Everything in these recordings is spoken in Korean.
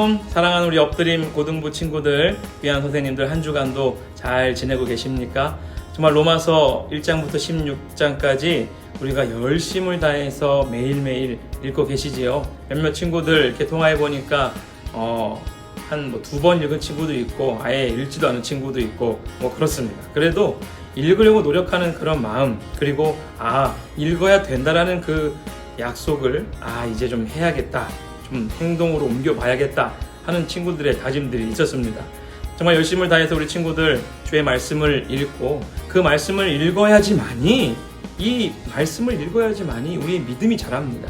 샬롬. 사랑하는 우리 엎드림 고등부 친구들, 귀한 선생님들, 한 주간도 잘 지내고 계십니까? 정말 로마서 1장부터 16장까지 우리가 열심을 다해서 매일매일 읽고 계시지요. 몇몇 친구들 이렇게 통화해 보니까 한 두 번 읽은 친구도 있고 아예 읽지도 않은 친구도 있고 그렇습니다. 그래도 읽으려고 노력하는 그런 마음, 그리고 읽어야 된다라는 그 약속을 이제 좀 해야겠다, 좀 행동으로 옮겨봐야겠다 하는 친구들의 다짐들이 있었습니다. 정말 열심을 다해서 우리 친구들 주의 말씀을 읽고 그 말씀을 읽어야지만이 우리의 믿음이 자랍니다.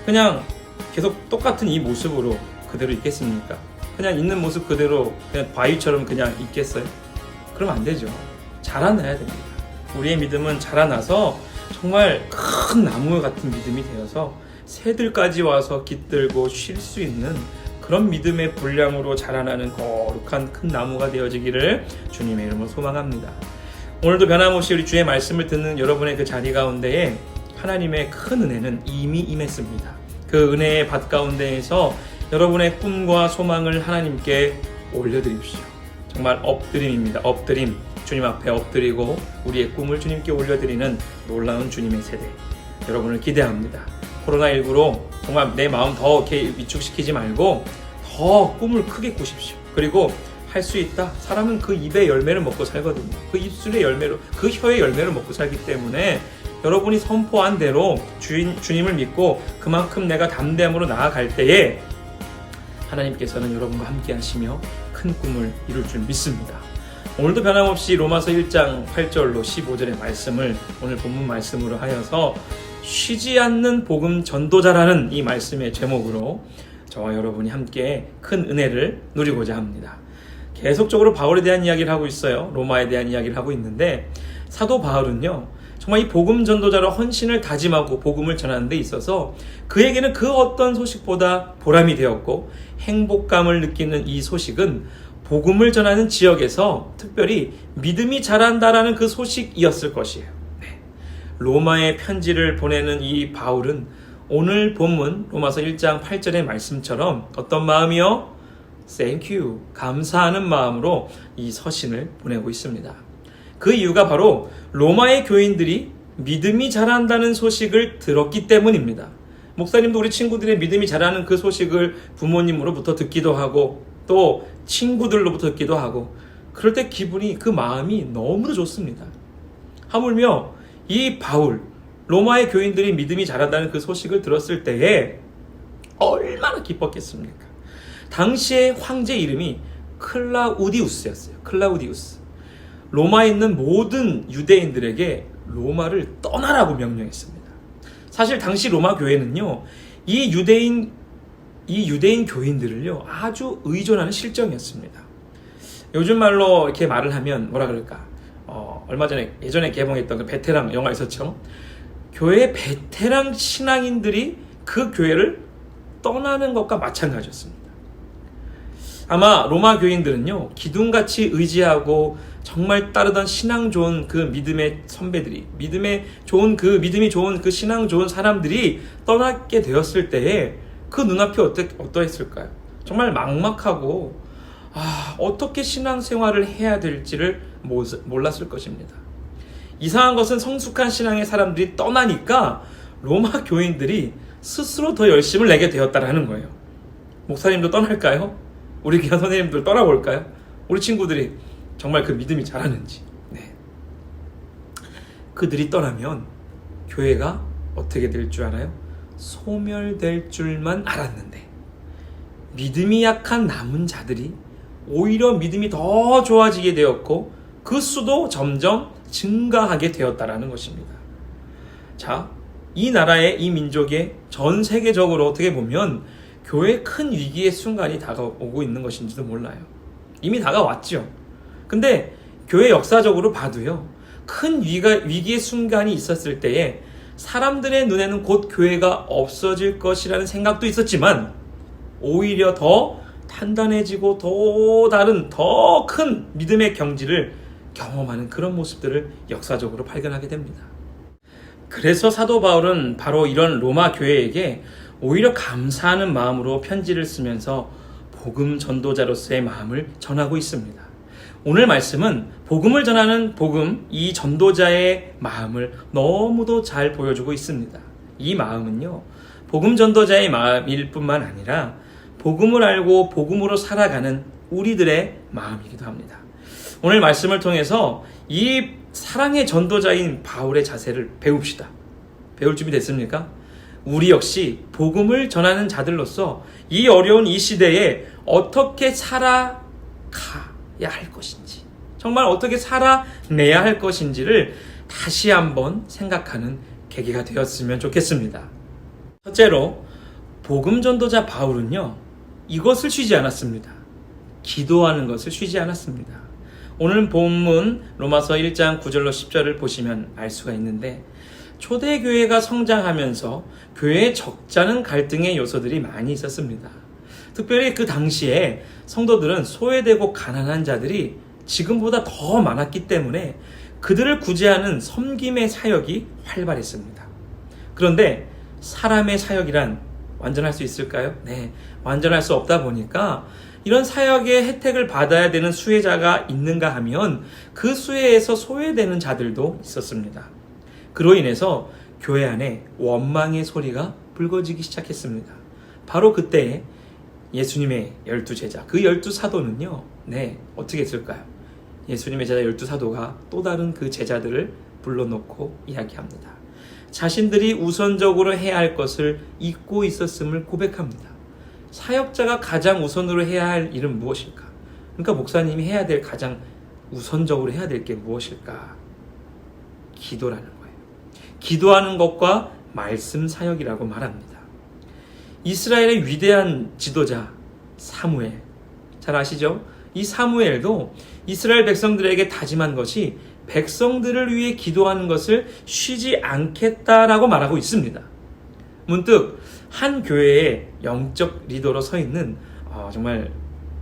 그냥 계속 똑같은 이 모습으로 그대로 있겠습니까? 그냥 있는 모습 그대로 그냥 바위처럼 그냥 있겠어요? 그러면 안 되죠. 자라나야 됩니다. 우리의 믿음은 자라나서 정말 큰 나무 같은 믿음이 되어서 새들까지 와서 깃들고 쉴 수 있는 그런 믿음의 분량으로 자라나는 거룩한 큰 나무가 되어지기를 주님의 이름으로 소망합니다. 오늘도 변함없이 우리 주의 말씀을 듣는 여러분의 그 자리 가운데에 하나님의 큰 은혜는 이미 임했습니다. 그 은혜의 밭 가운데에서 여러분의 꿈과 소망을 하나님께 올려드립시오. 정말 엎드림입니다. 엎드림. 주님 앞에 엎드리고 우리의 꿈을 주님께 올려드리는 놀라운 주님의 세대, 여러분을 기대합니다. 코로나19로 정말 내 마음 더 이렇게 위축시키지 말고 더 꿈을 크게 꾸십시오. 그리고 할 수 있다. 사람은 그 입의 열매를 먹고 살거든요. 그 입술의 열매로, 그 혀의 열매를 먹고 살기 때문에 여러분이 선포한 대로 주님을 믿고 그만큼 내가 담대함으로 나아갈 때에 하나님께서는 여러분과 함께 하시며 큰 꿈을 이룰 줄 믿습니다. 오늘도 변함없이 로마서 1장 8절로 15절의 말씀을 오늘 본문 말씀으로 하여서 쉬지 않는 복음 전도자라는 이 말씀의 제목으로 저와 여러분이 함께 큰 은혜를 누리고자 합니다. 계속적으로 바울에 대한 이야기를 하고 있어요. 로마에 대한 이야기를 하고 있는데 사도 바울은요, 정말 이 복음 전도자로 헌신을 다짐하고 복음을 전하는 데 있어서 그에게는 그 어떤 소식보다 보람이 되었고 행복감을 느끼는 이 소식은 복음을 전하는 지역에서 특별히 믿음이 자란다라는 그 소식이었을 것이에요. 로마에 편지를 보내는 이 바울은 오늘 본문 로마서 1장 8절의 말씀처럼 어떤 마음이요? Thank you, 감사하는 마음으로 이 서신을 보내고 있습니다. 그 이유가 바로 로마의 교인들이 믿음이 자란다는 소식을 들었기 때문입니다. 목사님도 우리 친구들의 믿음이 자라는 그 소식을 부모님으로부터 듣기도 하고 또 친구들로부터 듣기도 하고, 그럴 때 기분이, 그 마음이 너무도 좋습니다. 하물며 이 바울, 로마의 교인들이 믿음이 자란다는 그 소식을 들었을 때에 얼마나 기뻤겠습니까? 당시의 황제 이름이 클라우디우스였어요. 클라우디우스. 로마에 있는 모든 유대인들에게 로마를 떠나라고 명령했습니다. 사실 당시 로마 교회는요, 이 유대인 교인들을요 아주 의존하는 실정이었습니다. 요즘 말로 이렇게 말을 하면 뭐라 그럴까? 얼마 전에 예전에 개봉했던 그 베테랑 영화 있었죠. 교회 베테랑 신앙인들이 그 교회를 떠나는 것과 마찬가지였습니다. 아마 로마 교인들은요, 기둥같이 의지하고 정말 따르던 신앙 좋은 그 믿음의 선배들이, 믿음이 좋은 그 신앙 좋은 사람들이 떠나게 되었을 때에 그 눈앞이 어떠했을까요? 정말 막막하고 어떻게 신앙생활을 해야 될지를 몰랐을 것입니다. 이상한 것은 성숙한 신앙의 사람들이 떠나니까 로마 교인들이 스스로 더 열심을 내게 되었다라는 거예요. 목사님도 떠날까요? 우리 귀한 선생님들 떠나볼까요? 우리 친구들이 정말 그 믿음이 자라는지. 그들이 떠나면 교회가 어떻게 될 줄 알아요? 소멸될 줄만 알았는데 믿음이 약한 남은 자들이 오히려 믿음이 더 좋아지게 되었고 그 수도 점점 증가하게 되었다라는 것입니다. 자, 이 나라의, 이 민족의 전 세계적으로 어떻게 보면 교회의 큰 위기의 순간이 다가오고 있는 것인지도 몰라요. 이미 다가왔죠. 근데 교회 역사적으로 봐도요, 큰 위기의 순간이 있었을 때에 사람들의 눈에는 곧 교회가 없어질 것이라는 생각도 있었지만 오히려 더 단단해지고 더 큰 믿음의 경지를 경험하는 그런 모습들을 역사적으로 발견하게 됩니다. 그래서 사도 바울은 바로 이런 로마 교회에게 오히려 감사하는 마음으로 편지를 쓰면서 복음 전도자로서의 마음을 전하고 있습니다. 오늘 말씀은 복음을 전하는 이 전도자의 마음을 너무도 잘 보여주고 있습니다. 이 마음은요, 복음 전도자의 마음일 뿐만 아니라 복음을 알고 복음으로 살아가는 우리들의 마음이기도 합니다. 오늘 말씀을 통해서 이 사랑의 전도자인 바울의 자세를 배웁시다. 배울 준비 됐습니까? 우리 역시 복음을 전하는 자들로서 이 어려운 이 시대에 어떻게 살아가야 할 것인지, 정말 어떻게 살아내야 할 것인지를 다시 한번 생각하는 계기가 되었으면 좋겠습니다. 첫째로 복음 전도자 바울은요, 이것을 쉬지 않았습니다. 기도하는 것을 쉬지 않았습니다. 오늘 본문 로마서 1장 9절로 10절을 보시면 알 수가 있는데, 초대교회가 성장하면서 교회에 적잖은 갈등의 요소들이 많이 있었습니다. 특별히 그 당시에 성도들은 소외되고 가난한 자들이 지금보다 더 많았기 때문에 그들을 구제하는 섬김의 사역이 활발했습니다. 그런데 사람의 사역이란 완전할 수 있을까요? 네, 완전할 수 없다 보니까 이런 사역의 혜택을 받아야 되는 수혜자가 있는가 하면 그 수혜에서 소외되는 자들도 있었습니다. 그로 인해서 교회 안에 원망의 소리가 불거지기 시작했습니다. 바로 그때 예수님의 12제자, 그 12사도는요, 어떻게 했을까요? 예수님의 제자 12사도가 또 다른 그 제자들을 불러놓고 이야기합니다. 자신들이 우선적으로 해야 할 것을 잊고 있었음을 고백합니다. 사역자가 가장 우선으로 해야 할 일은 무엇일까? 그러니까 목사님이 해야 될 가장 우선적으로 해야 될 게 무엇일까? 기도라는 거예요. 기도하는 것과 말씀 사역이라고 말합니다. 이스라엘의 위대한 지도자 사무엘, 잘 아시죠? 이 사무엘도 이스라엘 백성들에게 다짐한 것이 백성들을 위해 기도하는 것을 쉬지 않겠다라고 말하고 있습니다. 문득 한 교회의 영적 리더로 서 있는 정말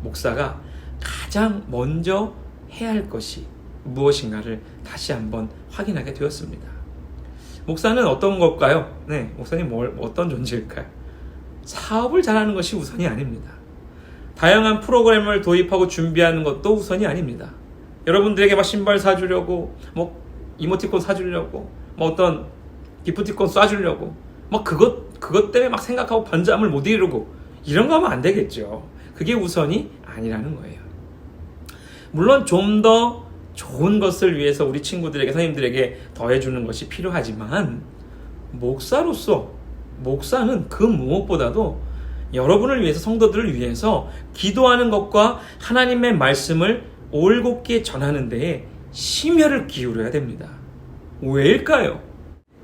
목사가 가장 먼저 해야 할 것이 무엇인가를 다시 한번 확인하게 되었습니다. 목사는 어떤 걸까요? 목사님 어떤 존재일까요? 사업을 잘하는 것이 우선이 아닙니다. 다양한 프로그램을 도입하고 준비하는 것도 우선이 아닙니다. 여러분들에게 막 신발 사주려고, 이모티콘 사주려고, 어떤 기프티콘 쏴주려고, 그것 때문에 막 생각하고 번잠을 못 이루고, 이런 거 하면 안 되겠죠. 그게 우선이 아니라는 거예요. 물론 좀 더 좋은 것을 위해서 우리 친구들에게, 선생님들에게 더해주는 것이 필요하지만, 목사는 그 무엇보다도 여러분을 위해서, 성도들을 위해서 기도하는 것과 하나님의 말씀을 올곧게 전하는 데에 심혈을 기울여야 됩니다. 왜일까요?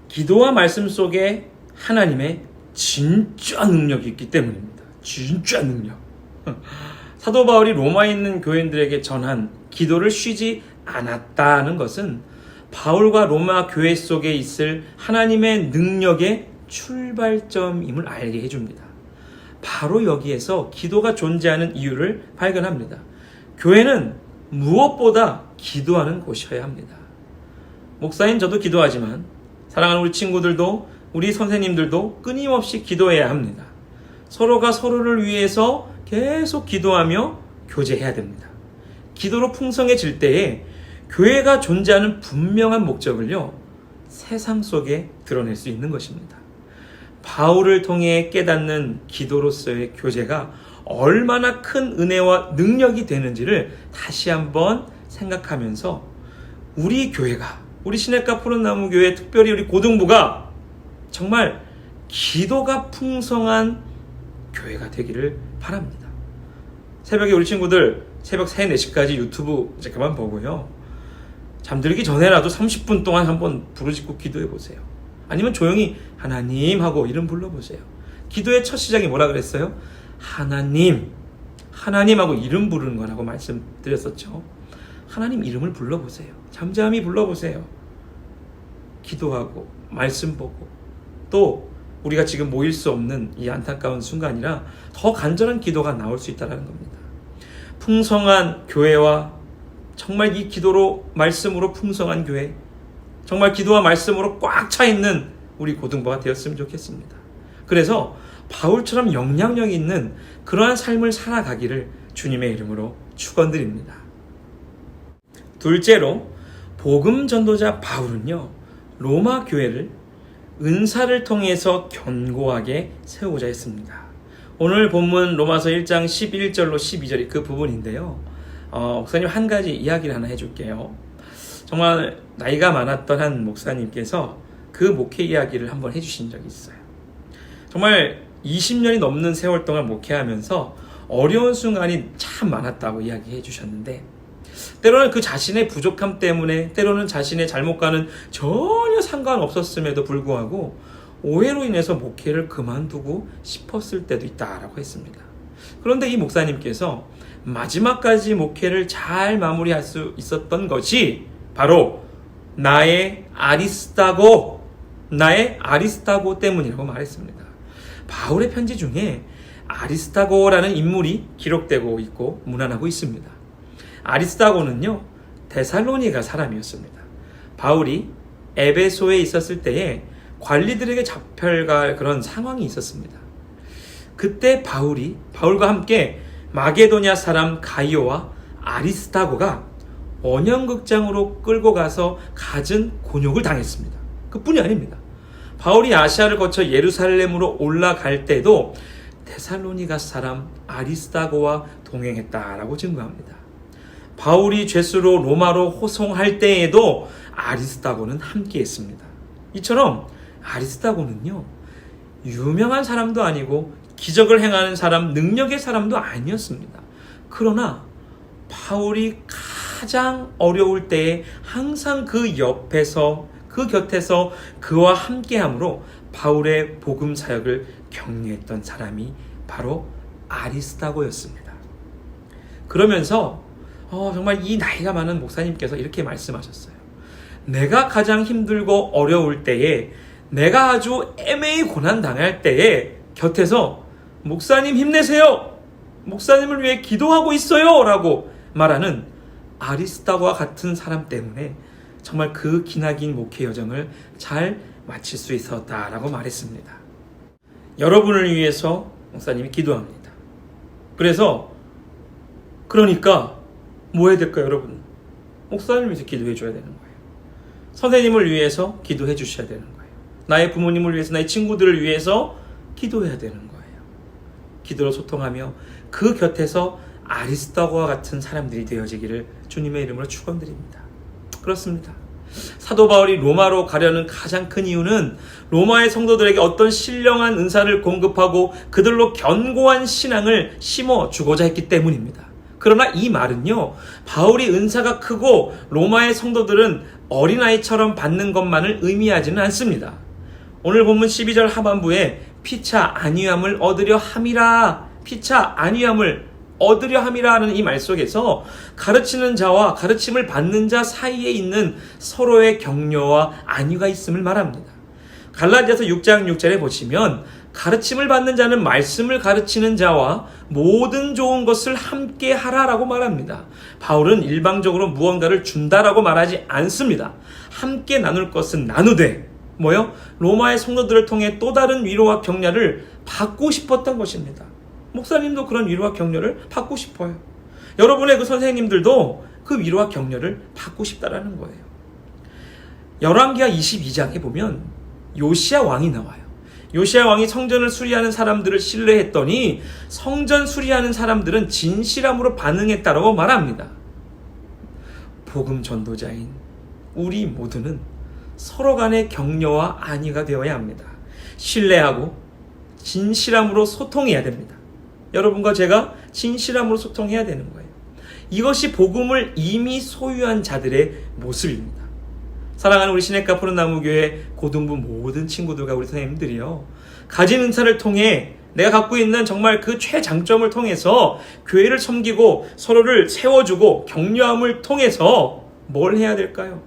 기도와 말씀 속에 하나님의 진짜 능력이 있기 때문입니다. 진짜 능력. 사도 바울이 로마에 있는 교인들에게 전한 기도를 쉬지 않았다는 것은 바울과 로마 교회 속에 있을 하나님의 능력의 출발점임을 알게 해줍니다. 바로 여기에서 기도가 존재하는 이유를 발견합니다. 교회는 무엇보다 기도하는 곳이어야 합니다. 목사인 저도 기도하지만 사랑하는 우리 친구들도, 우리 선생님들도 끊임없이 기도해야 합니다. 서로가 서로를 위해서 계속 기도하며 교제해야 됩니다. 기도로 풍성해질 때에 교회가 존재하는 분명한 목적을요, 세상 속에 드러낼 수 있는 것입니다. 바울을 통해 깨닫는 기도로서의 교제가 얼마나 큰 은혜와 능력이 되는지를 다시 한번 생각하면서 우리 교회가, 우리 시냇가 푸른나무 교회, 특별히 우리 고등부가 정말 기도가 풍성한 교회가 되기를 바랍니다. 새벽에 우리 친구들 새벽 3, 4시까지 유튜브 이제 그만 보고요, 잠들기 전에라도 30분 동안 한번 부르짖고 기도해 보세요. 아니면 조용히 하나님 하고 이름 불러보세요. 기도의 첫 시작이 뭐라 그랬어요? 하나님 하고 이름 부르는 거라고 말씀드렸었죠. 하나님 이름을 불러보세요. 잠잠히 불러보세요. 기도하고 말씀 보고, 또 우리가 지금 모일 수 없는 이 안타까운 순간이라 더 간절한 기도가 나올 수 있다는 겁니다. 풍성한 교회와 정말 이 기도로, 말씀으로 풍성한 교회, 정말 기도와 말씀으로 꽉 차 있는 우리 고등부가 되었으면 좋겠습니다. 그래서 바울처럼 영향력 있는 그러한 삶을 살아가기를 주님의 이름으로 축원드립니다. 둘째로 복음 전도자 바울은요, 로마 교회를 은사를 통해서 견고하게 세우고자 했습니다. 오늘 본문 로마서 1장 11절로 12절이 그 부분인데요. 목사님 한 가지 이야기를 하나 해줄게요. 정말 나이가 많았던 한 목사님께서 그 목회 이야기를 한번 해주신 적이 있어요. 정말 20년이 넘는 세월 동안 목회하면서 어려운 순간이 참 많았다고 이야기해 주셨는데, 때로는 그 자신의 부족함 때문에, 때로는 자신의 잘못과는 전혀 상관없었음에도 불구하고 오해로 인해서 목회를 그만두고 싶었을 때도 있다라고 했습니다. 그런데 이 목사님께서 마지막까지 목회를 잘 마무리할 수 있었던 것이 바로 나의 아리스타고 때문이라고 말했습니다. 바울의 편지 중에 아리스타고라는 인물이 기록되고 있고 문안하고 있습니다. 아리스타고는요, 데살로니가 사람이었습니다. 바울이 에베소에 있었을 때에 관리들에게 잡혀갈 그런 상황이 있었습니다. 그때 바울과 함께 마게도냐 사람 가이오와 아리스타고가 언양극장으로 끌고 가서 갖은 곤욕을 당했습니다. 그뿐이 아닙니다. 바울이 아시아를 거쳐 예루살렘으로 올라갈 때도 데살로니가 사람 아리스타고와 동행했다라고 증거합니다. 바울이 죄수로 로마로 호송할 때에도 아리스타고는 함께했습니다. 이처럼 아리스타고는요, 유명한 사람도 아니고 기적을 행하는 사람, 능력의 사람도 아니었습니다. 그러나 바울이 가장 어려울 때에 항상 그 곁에서 그와 함께함으로 바울의 복음 사역을 격려했던 사람이 바로 아리스타고였습니다. 그러면서 정말 이 나이가 많은 목사님께서 이렇게 말씀하셨어요. 내가 가장 힘들고 어려울 때에, 내가 아주 애매히 고난당할 때에 곁에서 목사님 힘내세요! 목사님을 위해 기도하고 있어요! 라고 말하는 아리스타고와 같은 사람 때문에 정말 그 기나긴 목회 여정을 잘 마칠 수 있었다라고 말했습니다. 여러분을 위해서 목사님이 기도합니다. 그러니까 뭐 해야 될까요, 여러분? 목사님을 위해서 기도해 줘야 되는 거예요. 선생님을 위해서 기도해 주셔야 되는 거예요. 나의 부모님을 위해서, 나의 친구들을 위해서 기도해야 되는 거예요. 기도로 소통하며 그 곁에서 아리스타고와 같은 사람들이 되어지기를 주님의 이름으로 축원드립니다. 그렇습니다. 사도 바울이 로마로 가려는 가장 큰 이유는 로마의 성도들에게 어떤 신령한 은사를 공급하고 그들로 견고한 신앙을 심어주고자 했기 때문입니다. 그러나 이 말은요, 바울이 은사가 크고 로마의 성도들은 어린아이처럼 받는 것만을 의미하지는 않습니다. 오늘 본문 12절 하반부에 피차 안위함을 얻으려 함이라, 피차 안위함을 얻으려 함이라는 이 말 속에서 가르치는 자와 가르침을 받는 자 사이에 있는 서로의 격려와 안위가 있음을 말합니다. 갈라디아서 6장 6절에 보시면 가르침을 받는 자는 말씀을 가르치는 자와 모든 좋은 것을 함께 하라라고 말합니다. 바울은 일방적으로 무언가를 준다라고 말하지 않습니다. 함께 나눌 것은 나누되 로마의 성도들을 통해 또 다른 위로와 격려를 받고 싶었던 것입니다. 목사님도 그런 위로와 격려를 받고 싶어요. 여러분의 그 선생님들도 그 위로와 격려를 받고 싶다라는 거예요. 열왕기하 22장에 보면 요시야 왕이 나와요. 요시야 왕이 성전을 수리하는 사람들을 신뢰했더니 성전 수리하는 사람들은 진실함으로 반응했다라고 말합니다. 복음 전도자인 우리 모두는 서로 간의 격려와 안위가 되어야 합니다. 신뢰하고 진실함으로 소통해야 됩니다. 여러분과 제가 진실함으로 소통해야 되는 거예요. 이것이 복음을 이미 소유한 자들의 모습입니다. 사랑하는 우리 시냇가 푸른나무교회 고등부 모든 친구들과 우리 선생님들이요, 가진 은사를 통해 내가 갖고 있는 정말 그 최장점을 통해서 교회를 섬기고 서로를 세워주고 격려함을 통해서 뭘 해야 될까요?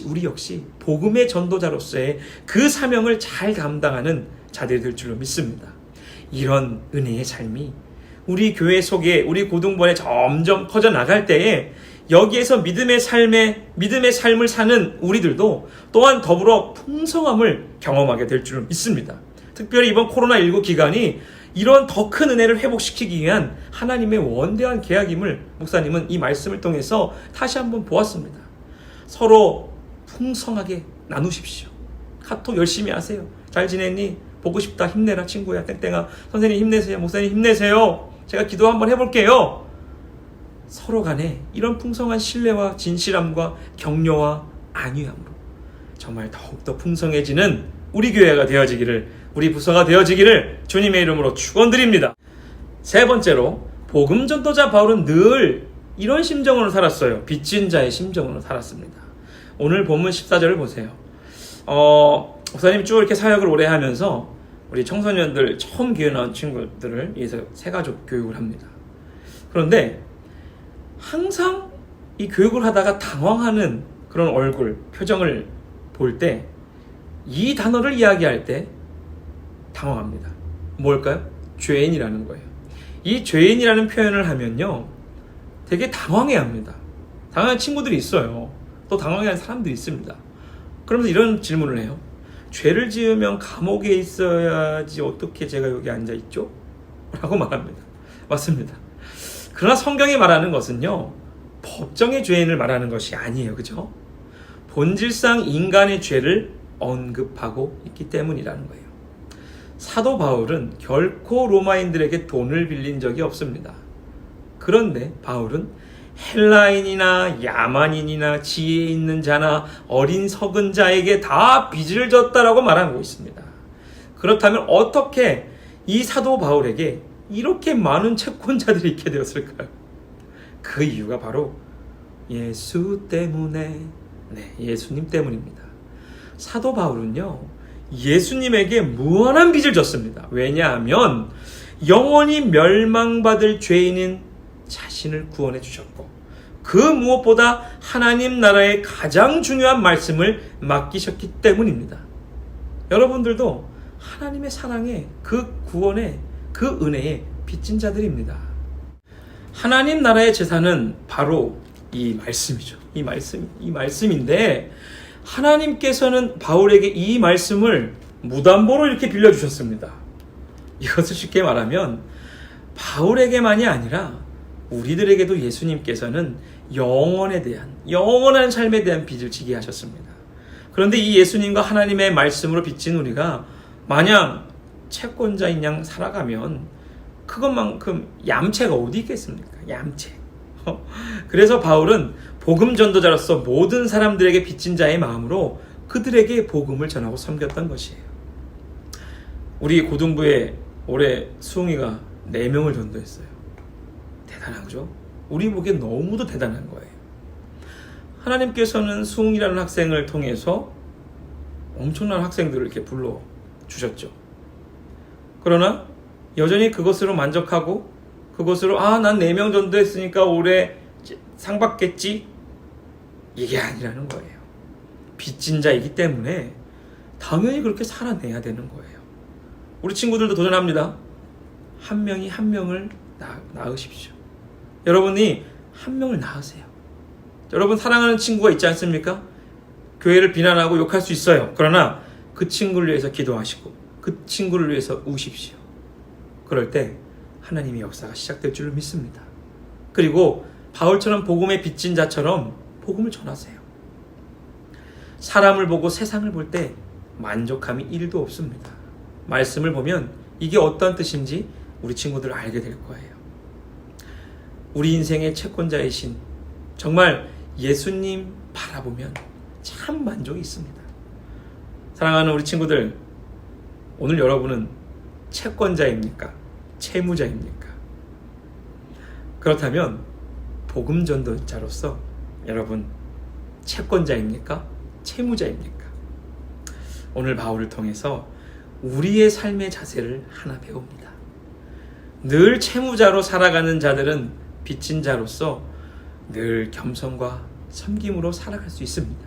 우리 역시 복음의 전도자로서의 그 사명을 잘 감당하는 자들이 될 줄로 믿습니다. 이런 은혜의 삶이 우리 교회 속에, 우리 고등부에 점점 퍼져나갈 때에 여기에서 믿음의 삶을 사는 우리들도 또한 더불어 풍성함을 경험하게 될 줄로 믿습니다. 특별히 이번 코로나19 기간이 이런 더 큰 은혜를 회복시키기 위한 하나님의 원대한 계약임을 목사님은 이 말씀을 통해서 다시 한번 보았습니다. 서로 풍성하게 나누십시오. 카톡 열심히 하세요. 잘 지냈니? 보고 싶다. 힘내라 친구야. 땡땡아. 선생님 힘내세요. 목사님 힘내세요. 제가 기도 한번 해볼게요. 서로 간에 이런 풍성한 신뢰와 진실함과 격려와 안위함으로 정말 더욱더 풍성해지는 우리 교회가 되어지기를, 우리 부서가 되어지기를 주님의 이름으로 축원드립니다. 세 번째로 복음 전도자 바울은 늘 이런 심정으로 살았어요. 빚진 자의 심정으로 살았습니다. 오늘 본문 14절을 보세요. 목사님 쭉 이렇게 사역을 오래 하면서 우리 청소년들 처음 교회 나온 친구들을 위해서 새가족 교육을 합니다. 그런데 항상 이 교육을 하다가 당황하는 그런 얼굴, 표정을 볼 때 이 단어를 이야기할 때 당황합니다. 뭘까요? 죄인이라는 거예요. 이 죄인이라는 표현을 하면요, 되게 당황해합니다. 당황한 친구들이 있어요. 또 당황해하는 사람들이 있습니다. 그러면서 이런 질문을 해요. 죄를 지으면 감옥에 있어야지 어떻게 제가 여기 앉아있죠? 라고 말합니다. 맞습니다. 그러나 성경이 말하는 것은요, 법정의 죄인을 말하는 것이 아니에요. 그죠? 본질상 인간의 죄를 언급하고 있기 때문이라는 거예요. 사도 바울은 결코 로마인들에게 돈을 빌린 적이 없습니다. 그런데 바울은 헬라인이나 야만인이나 지혜 있는 자나 어린 석은 자에게 다 빚을 졌다라고 말하고 있습니다. 그렇다면 어떻게 이 사도 바울에게 이렇게 많은 채권자들이 있게 되었을까요? 그 이유가 바로 예수 때문에, 예수님 때문입니다. 사도 바울은요, 예수님에게 무한한 빚을 졌습니다. 왜냐하면 영원히 멸망받을 죄인인 자신을 구원해 주셨고, 그 무엇보다 하나님 나라의 가장 중요한 말씀을 맡기셨기 때문입니다. 여러분들도 하나님의 사랑에, 그 구원에, 그 은혜에 빚진 자들입니다. 하나님 나라의 재산은 바로 이 말씀이죠. 이 말씀인데, 하나님께서는 바울에게 이 말씀을 무담보로 이렇게 빌려주셨습니다. 이것을 쉽게 말하면 바울에게만이 아니라 우리들에게도 예수님께서는 영원에 대한, 영원한 삶에 대한 빚을 지게 하셨습니다. 그런데 이 예수님과 하나님의 말씀으로 빚진 우리가 마냥 채권자인 양 살아가면 그것만큼 얌체가 어디 있겠습니까? 얌체. 그래서 바울은 복음 전도자로서 모든 사람들에게 빚진 자의 마음으로 그들에게 복음을 전하고 섬겼던 것이에요. 우리 고등부에 올해 수웅이가 4명을 전도했어요. 대단하죠? 우리 보기엔 너무도 대단한 거예요. 하나님께서는 수웅이라는 학생을 통해서 엄청난 학생들을 이렇게 불러주셨죠. 그러나 여전히 그것으로 만족하고 그것으로 난 4명 전도했으니까 올해 상 받겠지? 이게 아니라는 거예요. 빚진 자이기 때문에 당연히 그렇게 살아내야 되는 거예요. 우리 친구들도 도전합니다. 한 명이 한 명을 낳으십시오. 여러분이 한 명을 낳으세요. 여러분 사랑하는 친구가 있지 않습니까? 교회를 비난하고 욕할 수 있어요. 그러나 그 친구를 위해서 기도하시고 그 친구를 위해서 우십시오. 그럴 때 하나님의 역사가 시작될 줄로 믿습니다. 그리고 바울처럼 복음에 빚진 자처럼 복음을 전하세요. 사람을 보고 세상을 볼 때 만족함이 1도 없습니다. 말씀을 보면 이게 어떤 뜻인지 우리 친구들 알게 될 거예요. 우리 인생의 채권자이신 정말 예수님 바라보면 참 만족이 있습니다. 사랑하는 우리 친구들, 오늘 여러분은 채권자입니까? 채무자입니까? 그렇다면 복음 전도자로서 여러분 채권자입니까? 채무자입니까? 오늘 바울을 통해서 우리의 삶의 자세를 하나 배웁니다. 늘 채무자로 살아가는 자들은 빚진 자로서 늘 겸손과 섬김으로 살아갈 수 있습니다.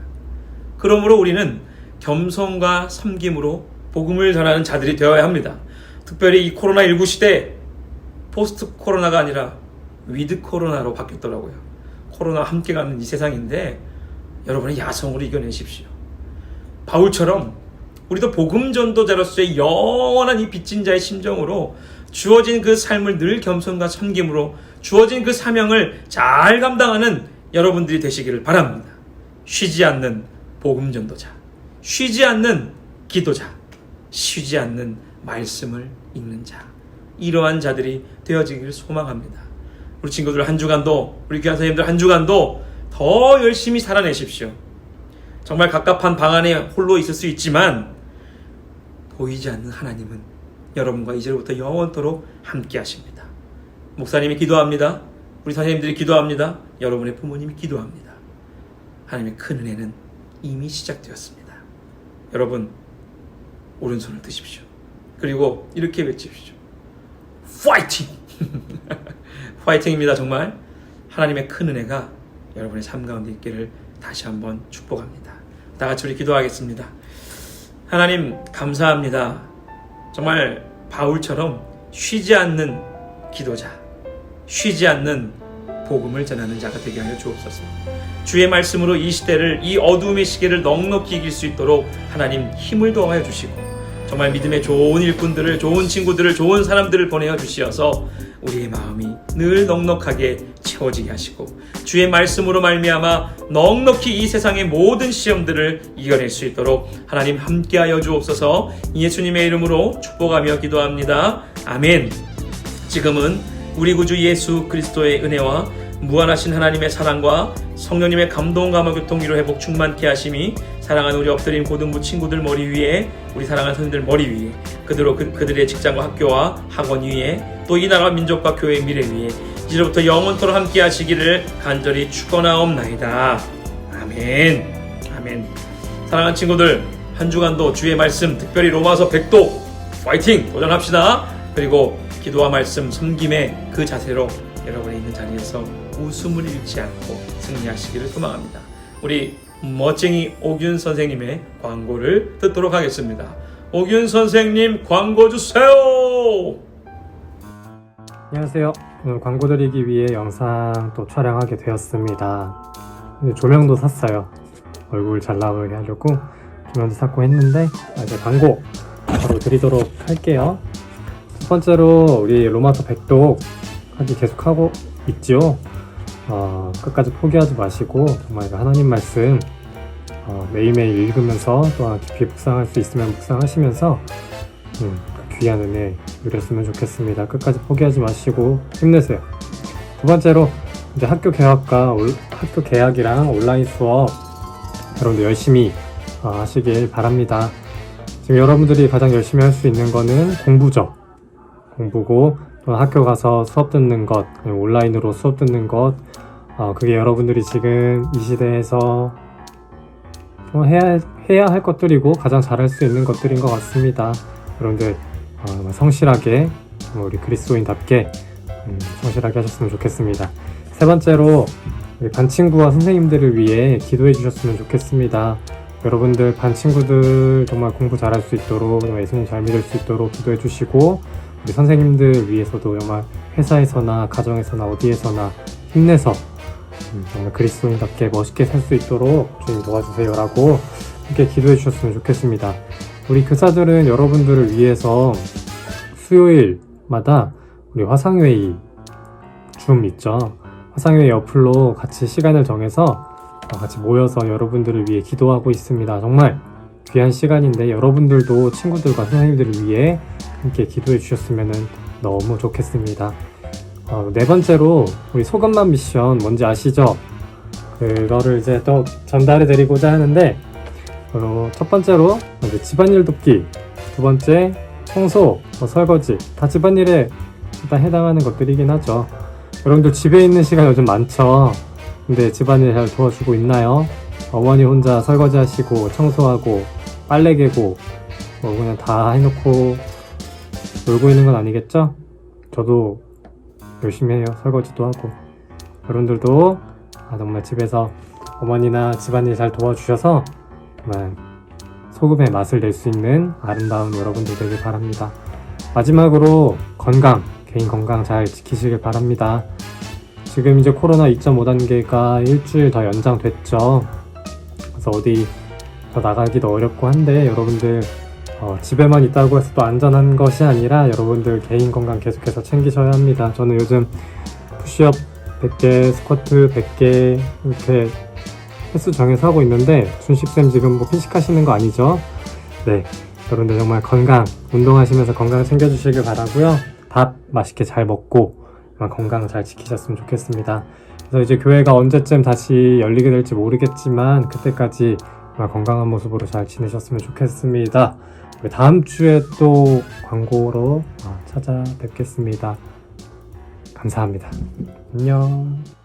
그러므로 우리는 겸손과 섬김으로 복음을 전하는 자들이 되어야 합니다. 특별히 이 코로나19 시대, 포스트 코로나가 아니라 위드 코로나로 바뀌었더라고요. 코로나와 함께 가는 이 세상인데 여러분의 야성으로 이겨내십시오. 바울처럼 우리도 복음 전도자로서의 영원한 이 빚진 자의 심정으로 주어진 그 삶을 늘 겸손과 섬김으로 주어진 그 사명을 잘 감당하는 여러분들이 되시기를 바랍니다. 쉬지 않는 복음 전도자, 쉬지 않는 기도자, 쉬지 않는 말씀을 읽는 자, 이러한 자들이 되어지기를 소망합니다. 우리 친구들 한 주간도, 우리 귀한 선생님들 한 주간도 더 열심히 살아내십시오. 정말 갑갑한 방 안에 홀로 있을 수 있지만 보이지 않는 하나님은 여러분과 이제부터 영원토록 함께 하십니다. 목사님이 기도합니다. 우리 선생님들이 기도합니다. 여러분의 부모님이 기도합니다. 하나님의 큰 은혜는 이미 시작되었습니다. 여러분, 오른손을 드십시오. 그리고 이렇게 외치십시오. 파이팅! 파이팅입니다. 정말 하나님의 큰 은혜가 여러분의 삶 가운데 있기를 다시 한번 축복합니다. 다 같이 우리 기도하겠습니다. 하나님 감사합니다. 정말 바울처럼 쉬지 않는 기도자, 쉬지 않는 복음을 전하는 자가 되게 하여 주옵소서. 주의 말씀으로 이 시대를, 이 어두움의 시계를 넉넉히 이길 수 있도록 하나님 힘을 더하여 주시고 정말 믿음의 좋은 일꾼들을, 좋은 친구들을, 좋은 사람들을 보내어 주시어서 우리의 마음이 늘 넉넉하게 채워지게 하시고 주의 말씀으로 말미암아 넉넉히 이 세상의 모든 시험들을 이겨낼 수 있도록 하나님 함께하여 주옵소서. 예수님의 이름으로 축복하며 기도합니다. 아멘. 지금은 우리 구주 예수 그리스도의 은혜와 무한하신 하나님의 사랑과 성령님의 감동, 감화, 교통, 위로, 회복 충만케 하심이 사랑하는 우리 엎드린 고등부 친구들 머리 위에, 우리 사랑하는 선생님들 머리 위에, 그들의 직장과 학교와 학원 위에, 또 이 나라 민족과 교회의 미래 위에 이제부터 영원토록 함께 하시기를 간절히 축원하옵나이다. 아멘. 아멘. 사랑하는 친구들, 한 주간도 주의 말씀, 특별히 로마서 100도 파이팅! 도전합시다. 그리고 기도와 말씀, 섬김의 그 자세로 여러분이 있는 자리에서 웃음을 잃지 않고 승리하시기를 소망합니다. 우리 멋쟁이 오균 선생님의 광고를 듣도록 하겠습니다. 오균 선생님 광고 주세요. 안녕하세요. 오늘 광고 드리기 위해 영상 또 촬영하게 되었습니다. 조명도 샀어요. 얼굴 잘 나오게 하려고 조명도 샀고 했는데 이제 광고 바로 드리도록 할게요. 첫 번째로 우리 로마서 100독 하기 계속하고 있죠. 끝까지 포기하지 마시고 정말 하나님 말씀 매일매일 읽으면서 또한 깊이 묵상할 수 있으면 묵상하시면서 그 귀한 은혜 누렸으면 좋겠습니다. 끝까지 포기하지 마시고 힘내세요. 두 번째로 이제 학교 개학이랑 온라인 수업 여러분들 열심히 하시길 바랍니다. 지금 여러분들이 가장 열심히 할 수 있는 거는 공부죠. 공부고 또 학교 가서 수업 듣는 것, 온라인으로 수업 듣는 것, 그게 여러분들이 지금 이 시대에서 해야 할 것들이고 가장 잘할 수 있는 것들인 것 같습니다. 여러분들 성실하게 우리 그리스도인답게 성실하게 하셨으면 좋겠습니다. 세 번째로 우리 반 친구와 선생님들을 위해 기도해 주셨으면 좋겠습니다. 여러분들 반 친구들 정말 공부 잘할 수 있도록, 예수님 잘 믿을 수 있도록 기도해 주시고 우리 선생님들 위해서도 정말 회사에서나 가정에서나 어디에서나 힘내서 정말 그리스도인답게 멋있게 살 수 있도록 주님 도와주세요 라고 함께 기도해 주셨으면 좋겠습니다. 우리 교사들은 여러분들을 위해서 수요일마다 우리 화상회의 줌 있죠. 화상회의 어플로 같이 시간을 정해서 같이 모여서 여러분들을 위해 기도하고 있습니다. 정말 귀한 시간인데 여러분들도 친구들과 선생님들을 위해 함께 기도해 주셨으면 너무 좋겠습니다. 네 번째로 우리 소금만 미션 뭔지 아시죠? 그거를 이제 또 전달해 드리고자 하는데 첫 번째로 이제 집안일 돕기, 두 번째 청소, 설거지 다 집안일에 일단 해당하는 것들이긴 하죠. 여러분들 집에 있는 시간 요즘 많죠? 근데 집안일 잘 도와주고 있나요? 어머니 혼자 설거지 하시고 청소하고 빨래 개고 그냥 다 해놓고 놀고 있는 건 아니겠죠? 저도 열심히 해요. 설거지도 하고. 여러분들도 정말 집에서 어머니나 집안일 잘 도와주셔서 정말 소금의 맛을 낼 수 있는 아름다운 여러분들 되길 바랍니다. 마지막으로 건강, 개인 건강 잘 지키시길 바랍니다. 지금 이제 코로나 2.5단계가 일주일 더 연장됐죠. 그래서 어디 더 나가기도 어렵고 한데 여러분들 집에만 있다고 해서 또 안전한 것이 아니라 여러분들 개인 건강 계속해서 챙기셔야 합니다. 저는 요즘 푸시업 100개, 스쿼트 100개 이렇게 횟수 정해서 하고 있는데 준식쌤 지금 뭐 피식하시는 거 아니죠? 네, 여러분들 정말 건강, 운동하시면서 건강 챙겨주시길 바라고요. 밥 맛있게 잘 먹고 정말 건강 잘 지키셨으면 좋겠습니다. 그래서 이제 교회가 언제쯤 다시 열리게 될지 모르겠지만 그때까지 정말 건강한 모습으로 잘 지내셨으면 좋겠습니다. 우리 다음 주에 또 광고로 찾아뵙겠습니다. 감사합니다. 안녕.